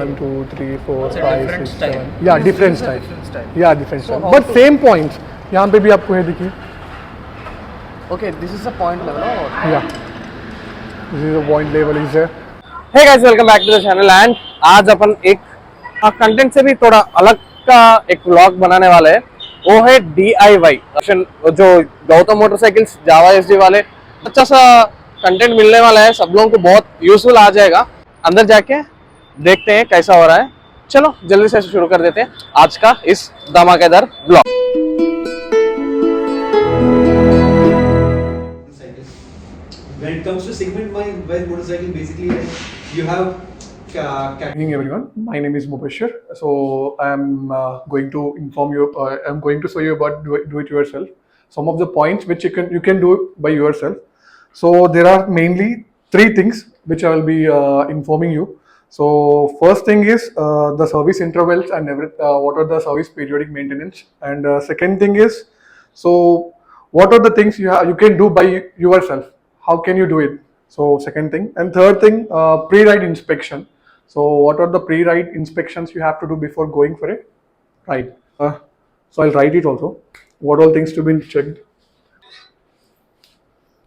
1, 2, 3, 4, It's a 5, different 6, style. 7. Yeah, different This is a style. different style. Yeah, different So style. how But to- same points. यहाँ पे भी आपको है देखिए. Okay, this is a point level or what? Yeah. This is the point level is there. Hey guys, welcome back to the channel. And आज अपन एक content से भी थोड़ा अलग का एक व्लॉग बनाने वाले हैं. वो है DIY जो गौतम मोटरसाइकिल्स जावा एसडी वाले. अच्छा सा कंटेंट मिलने वाला है, सब लोगों को बहुत यूजफुल आ जाएगा. अंदर जाके देखते हैं कैसा हो रहा है. चलो जल्दी से शुरू कर देते हैं आज का इस धमाकेदार blog. When it comes to segment-wise motorcycle, basically you have Good evening, everyone. My name is Mubashir. So I am going to inform you. I'm going to show you about do it yourself. Some of the points which you can do by yourself. So there are mainly three things which I will be informing you. So first thing is the service intervals and what are the service periodic maintenance. And second thing is so what are the things you can do by yourself. How can you do it? So second thing. And third thing, pre-ride inspection. So what are the pre-ride inspections you have to do before going for a ride? So I'll write it also. What all things to be checked.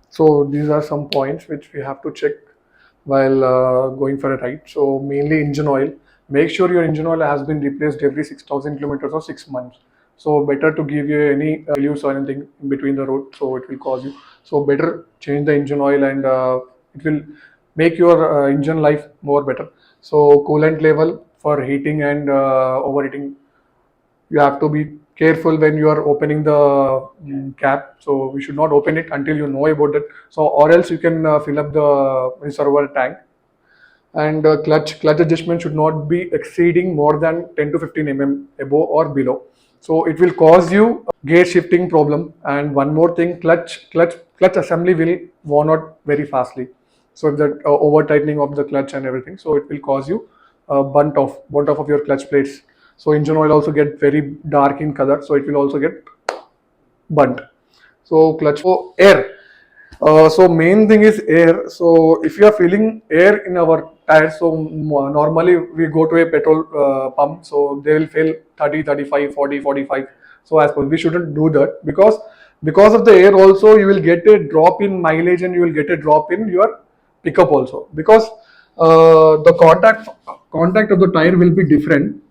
So these are some points which we have to check while going for a ride. So mainly engine oil. Make sure your engine oil has been replaced every 6,000 kilometers or 6 months. So better to give you any use or anything in between the road. So it will cause you. So better change the engine oil and it will make your engine life more better. So coolant level for heating and overheating. You have to be careful when you are opening the cap. So we should not open it until you know about it. So or else you can fill up the reservoir tank. And clutch adjustment should not be exceeding more than 10 to 15 mm above or below. So it will cause you gear shifting problem. And one more thing, clutch assembly will worn out very fastly. So if the over tightening of the clutch and everything, so it will cause you burnt off of your clutch plates. So engine oil also get very dark in color, so it will also get burnt. So clutch for air. So main thing is air. So if you are feeling air in our tires, so normally we go to a petrol pump, so they will fill 30, 35, 40, 45. So as per we shouldn't do that because of the air also you will get a drop in mileage and you will get a drop in your pickup also because the contact of the tire will be different.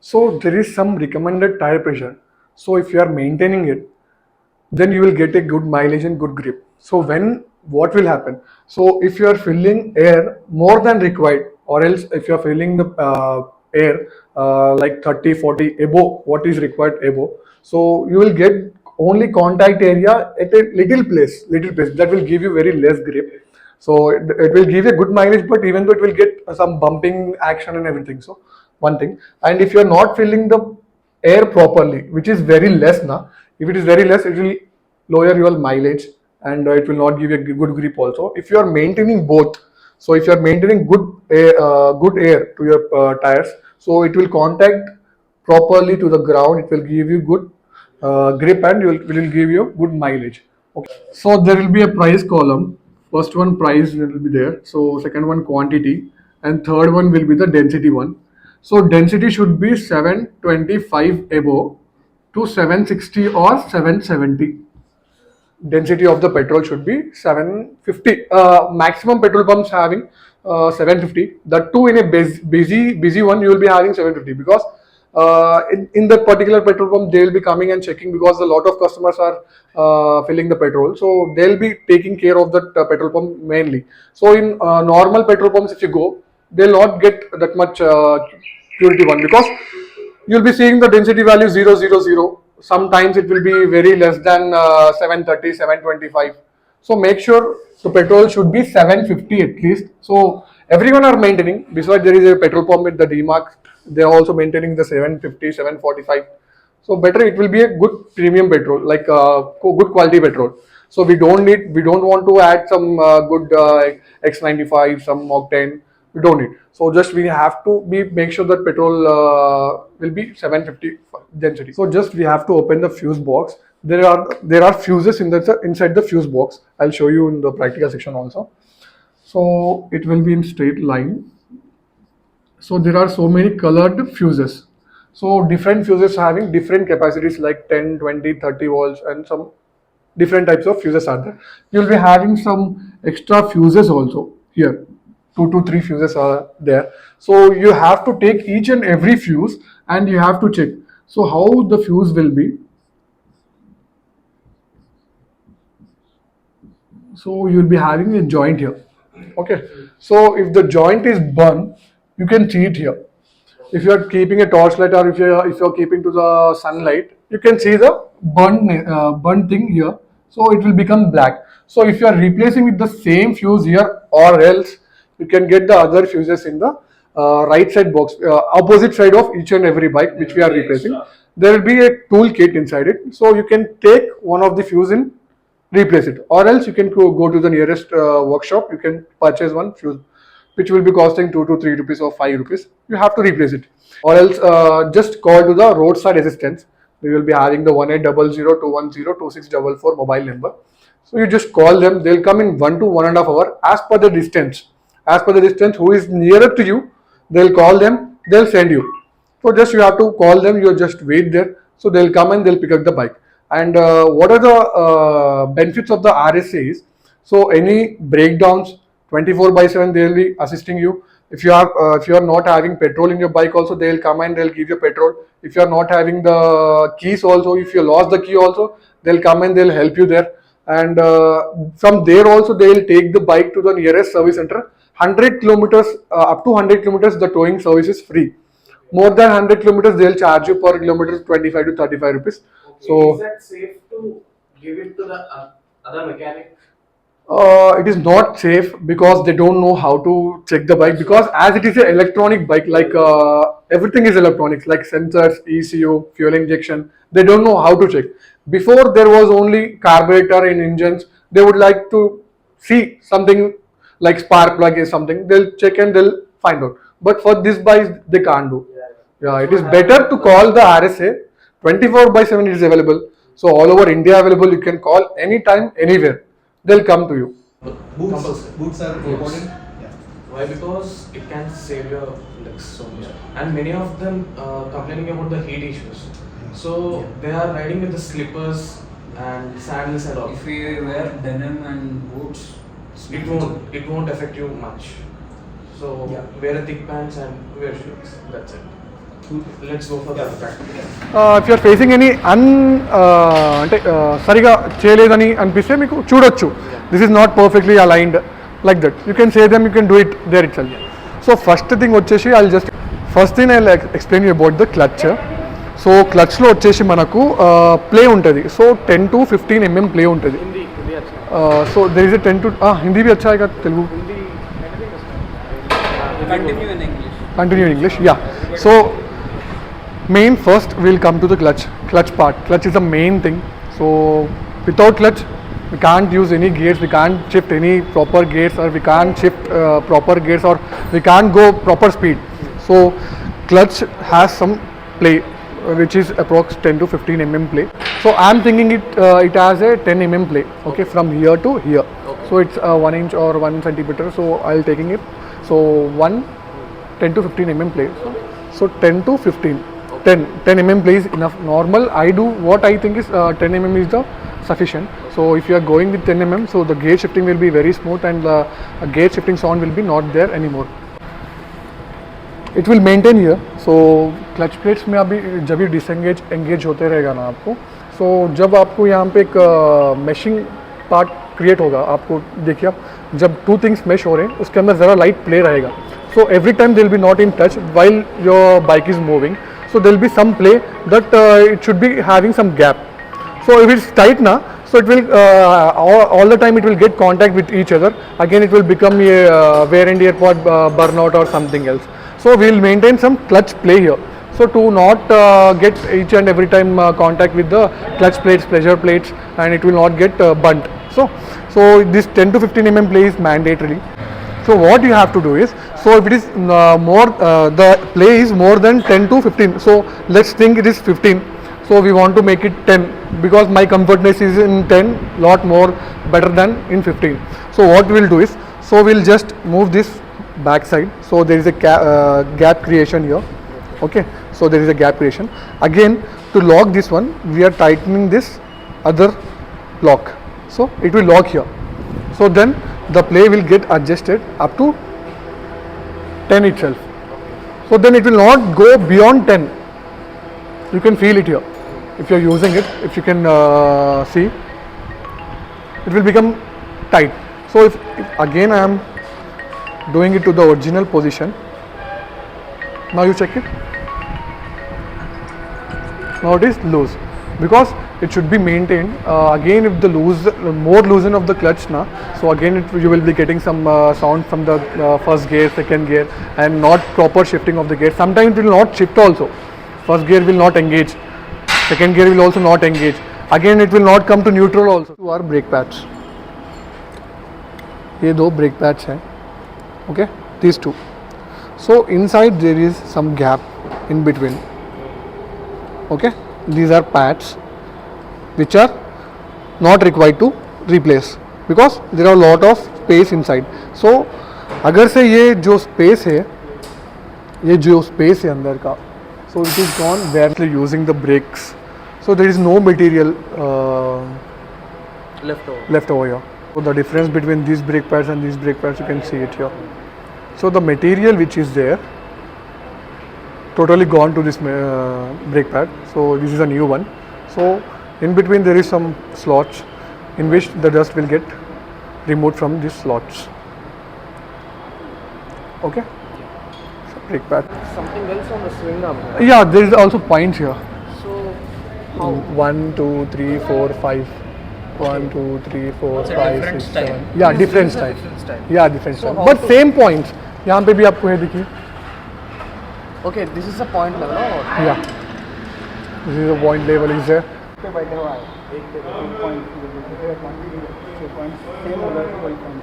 So there is some recommended tire pressure. So if you are maintaining it, then you will get a good mileage and good grip. So what will happen? So if you are filling air more than required, or else if you are filling the air like 30, 40 above what is required above, so you will get only contact area at a little place that will give you very less grip. So it will give you a good mileage, but even though it will get some bumping action and everything. So one thing, and if you are not filling the air properly, which is very less now, if it is very less, it will lower your mileage and it will not give you a good grip also. If you are maintaining both, so if you are maintaining good air to your tires, so it will contact properly to the ground, it will give you good grip and it will give you good mileage. Okay. So there will be a price column. First one price will be there. So second one quantity and third one will be the density one. So density should be 725 above to 760 or 770. Density of the petrol should be 750. Maximum petrol pumps having 750. That too in a busy one you will be having 750 because in that particular petrol pump they will be coming and checking because a lot of customers are filling the petrol, so they'll be taking care of that petrol pump mainly. So in normal petrol pumps if you go, they'll not get that much purity one because you'll be seeing the density value 000. Sometimes it will be very less than 730, 725. So make sure the petrol should be 750 at least. So everyone are maintaining. Besides, there is a petrol pump at the DMARC. They are also maintaining the 750, 745. So better it will be a good premium petrol, like good quality petrol. So we don't want to add some good X95, some octane. you don't need. So just we have to make sure that petrol will be 750 density. So just we have to open the fuse box. There are fuses inside the fuse box. I'll show you in the practical section also. So it will be in straight line. So there are so many colored fuses. So different fuses having different capacities like 10, 20, 30 volts and some different types of fuses are there. You'll be having some extra fuses also here. 2 to 3 fuses are there. So you have to take each and every fuse and you have to check. So how the fuse will be. So you'll be having a joint here. Okay. So if the joint is burnt, you can see it here. If you are keeping a torchlight or if you're keeping to the sunlight, you can see the burnt thing here. So it will become black. So if you are replacing with the same fuse here, or else you can get the other fuses in the right side box, opposite side of each and every bike which we are replacing. There will be a tool kit inside it. So you can take one of the fuse in, replace it, or else you can go to the nearest workshop. You can purchase one fuse which will be costing 2 to 3 rupees or 5 rupees. You have to replace it, or else just call to the roadside assistance. We will be having the 1800-210-2644 mobile number. So you just call them. They'll come in 1 to 1.5 hours as per the distance. As per the distance, who is nearer to you, they'll call them. They'll send you. So just you have to call them. You just wait there. So they'll come and they'll pick up the bike. And what are the benefits of the RSA is? So any breakdowns, 24/7 they will be assisting you. If you are not having petrol in your bike also, they will come and they'll give you petrol. If you are not having the keys also, if you lost the key also, they'll come and they'll help you there. And from there also they will take the bike to the nearest service center. 100 kilometers, up to 100 kilometers, the towing service is free. More than 100 kilometers, they'll charge you per kilometer 25 to 35 rupees. Okay. So is that safe to give it to the other mechanic? it is not safe because they don't know how to check the bike, because as it is an electronic bike, like everything is electronics, like sensors, ECU, fuel injection, they don't know how to check. Before there was only carburetor in engines, they would like to see something like spark plug is something, they'll check and they'll find out. But for this bikes they can't do. Yeah, it is better to call the RSA. 24/7 is available. So all over India available, you can call anytime, anywhere. They'll come to you. Boots are important. Yeah. Why? Because it can save your legs so much. And many of them complaining about the heat issues. So they are riding with the slippers and sandals and all. If we wear denim and boots, It won't affect you much. So wear a thick pants and wear shoes. That's it. Let's go for the practical. If you are facing any అంటే సరిగా చేయలేదని అనిపిస్తే మీకు చూడొచ్చు, this is not perfectly aligned like that, you can say them, you can do it there itself. So first thing వచ్చేసి first thing I explain you about the clutch. సో క్లచ్లో వచ్చేసి మనకు ప్లే ఉంటుంది. సో 10 to 15 mm ప్లే ఉంటుంది. So there is a 10 to Hindi भी अच्छा है Telugu. Continue in English. Yeah. So first we'll come to the clutch part. Clutch is the main thing. So without clutch we can't use any gears, we can't shift any proper gears, or we can't shift proper gears, or we can't go proper speed. So clutch has some play which is approx 10 to 15 mm play. So I'm thinking it has a 10 mm play, okay, from here to here. Okay. So it's 1 inch or 1 centimeter. So I'll taking it. So 10 to 15 mm play. So 10 to 15. 10 mm play is enough. Normal, I do what I think is 10 mm is the sufficient. So if you are going with 10 mm, so the gear shifting will be very smooth and the gear shifting sound will be not there anymore. It will maintain here. So clutch plates में अभी जब भी disengage engage होते रहेगा ना आपको, सो जब आपको यहाँ पे एक मैशिंग पार्ट क्रिएट होगा, आपको देखिए आप जब टू थिंग्स मैश हो रहे हैं उसके अंदर ज़रा लाइट प्ले रहेगा. So every time they will be not in touch while your bike is moving, so there will be some play that it should be having some gap. So if it's tight now, so it will all the time it will get contact with each other. Again it will become a wear and tear part burnout or something else. So we will maintain some clutch play here. So to not get each and every time contact with the clutch plates, pressure plates, and it will not get burnt. So this 10 to 15 mm play is mandatory. So what you have to do is, so if it is the play is more than 10 to 15. So let's think it is 15. So we want to make it 10 because my comfortness is in 10 lot more better than in 15. So what we'll do is, so we'll just move this back side. So there is a gap creation here. Okay, so there is a gap creation. Again, to lock this one, we are tightening this other lock. So it will lock here. So then the play will get adjusted up to 10 itself. So then it will not go beyond 10. You can feel it here. If you are using it, if you can see, it will become tight. So if again I am doing it to the original position, now you check it. Now it is loose because it should be maintained. Again, if the more loosen of the clutch now, so again you will be getting some sound from the first gear, second gear, and not proper shifting of the gear. Sometimes it will not shift also. First gear will not engage. Second gear will also not engage. Again, it will not come to neutral also. Two are brake pads. ये दो brake pads हैं. Okay, these two. So inside there is some gap in between. Okay, these are pads which are not required to replace because there are a lot of space inside. So अगर से ये जो space है, ये जो space है अंदर का, so it is gone where we are using the brakes. So there is no material left over here. So the difference between these brake pads and these brake pads, you can see it here. So the material which is there totally gone to this brake pad. So this is a new one. So in between there is some slots in which the dust will get removed from these slots. Okay. So brake pad. Something else on the swing arm. Yeah, there is also points here. So how? 1, 2, 3, 4, 5. 1, 2, 3, 4, It's a 5, different 6, style. 7. Yeah, different This is a style. different style. Yeah, different So style. how But to- same points. यहाँ पे भी आपको है देखिए. Okay, this is a point level or what? Yeah. This is the point level is there. पे बैठे हुआ है एक पॉइंट छः पॉइंट सेम होगा तो वही पॉइंट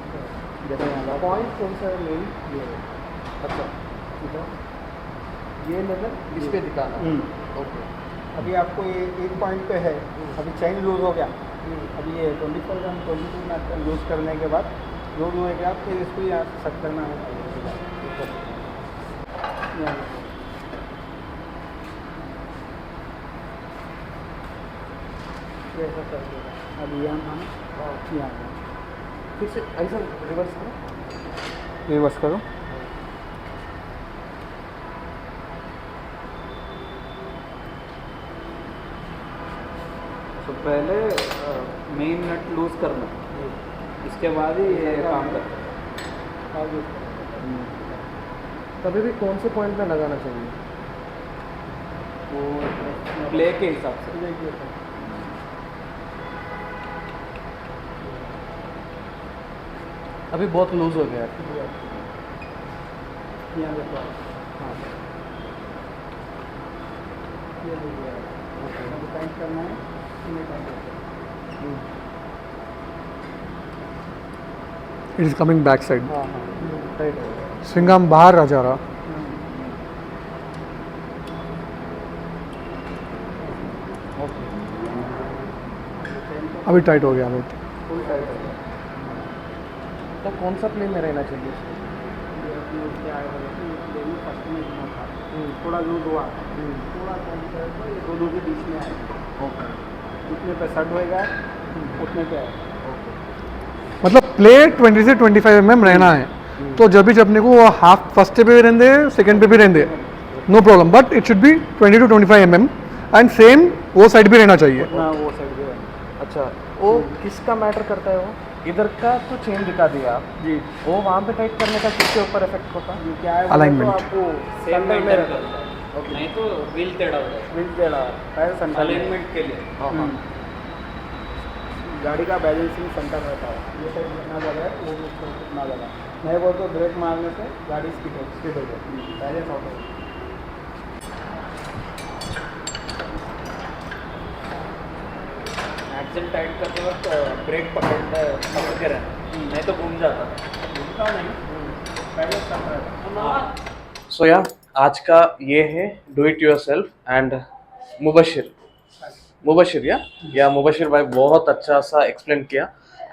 जैसे यहाँ Point कौन सा है मेन? ये अच्छा, ये लेवल इस पे दिखाना है. Okay. अभी आपको ये एक पॉइंट पे है अभी चेन लूज हो गया अभी ये 24 ग्राम 22 लूज करने के बाद लूज होने के बाद फिर इसको यहाँ सेट करना है ये ऐसा कर देगा अभी यहाँ यहाँ फिर से ऐसा रिवर्स करो. रिवर्स करो तो पहले मेन नट लूज करना इसके बाद ही ये काम करना कभी भी कौन से पॉइंट पे लगाना चाहिए? वो प्ले के हिसाब से. अभी बहुत लूज हो गया है. यहाँ देखो हाँ ये हो गया अभी टाइट करना है इन्हें टाइट करना है It is coming back side. हाँ हाँ टाइट हो गया Swing arm बाहर आ जा रहा. अभी टाइट हो गया अमित. फुल टाइट हो गया तो कौन सा प्ले में रहना चाहिए? ये अपने क्या है लेनी फर्स्ट में इतना था थोड़ा लूज हुआ थोड़ा कम कर तो ये दोनों के बीच में आएगा उतने पे सेट होएगा उतने पे आएगा मतलब प्ले 20 से 25 mm रहना है. तो जब भी अपने को हाफ फर्स्ट पे भी रहने सेकंड पे भी रहने no problem but it should be 20 to 25 mm and same वो साइड भी रहना चाहिए. उतना वो साइड पे आएगा अच्छा, वो किसका मैटर करता है? वो इधर का तो चेन दिखा दिया आप. जी वो वहाँ पे टाइट करने का किसके ऊपर इफेक्ट होता है? ये क्या है Alignment. तो आपको सेम सेंटर में मेंटेन रहता करना है है नहीं तो व्हील टेढ़ा हो जाएगा. विंड टेढ़ा पैर सेंटर में अलाइनमेंट के लिए. गाड़ी का बैलेंसिंग सेंटर रहता है ये साइड कितना जगह है वो भी उसको कितना जगह है. नहीं वो तो ब्रेक मारने से गाड़ी स्पीड हो जाती है बैलेंस आउट हो जाता है. एक्सेल टाइट करते वक्त ब्रेक पकड़ के रहना नहीं तो घूम जाता. घूमता नहीं पहले सब रहता सो या आज का ये है do it your self and Mubashir या मुबशिर भाई बहुत अच्छा सा एक्सप्लेन किया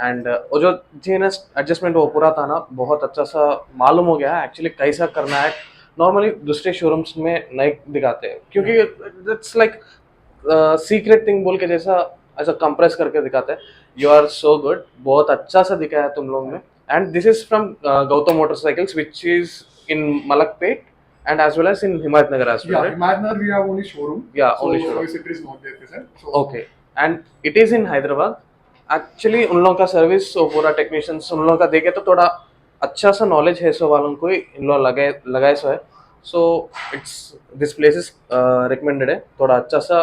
एंड वो जो जीएनएस एडजस्टमेंट वो पूरा था ना बहुत अच्छा सा मालूम हो गया एक्चुअली कैसा करना है नॉर्मली दूसरे शोरूम्स में नहीं दिखाते क्योंकि इट्स लाइक सीक्रेट थिंग बोल के जैसा ऐसा कंप्रेस करके दिखाते हैं यू आर सो गुड बहुत अच्छा सा दिखाया है तुम लोग ने and this is from Gautam motorcycles which is in Malakpet and as well as in Himayat Nagar as well, Yeah, right? Himayatnagar we have only showroom. Yeah, so only showroom. Service it is not there present. So Okay, and it is in Hyderabad. Actually उन लोगों का service और पूरा technicians उन लोगों का देखे तो थोड़ा अच्छा सा नॉलेज है सो वालों को इन लोग लगाए सो है so it's this place is recommended है थोड़ा अच्छा सा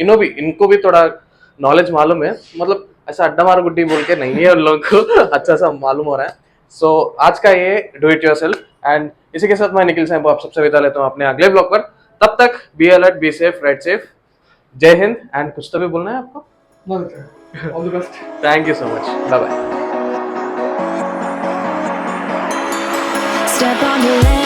इनको भी थोड़ा नॉलेज मालूम है मतलब ऐसा अड्डा मार गुड्डी बोल के नहीं है उन लोगों को अच्छा सा मालूम हो रहा है सो आज का ये डू इट योरसेल्फ एंड इसी के साथ मैं निखिल साहब आप सबसे विदा लेता हूँ अपने अगले ब्लॉग पर तब तक be alert be safe ride safe जय हिंद एंड कुछ तो भी बोलना है आपको no, okay. All the best. Thank you so much bye bye Step on the land.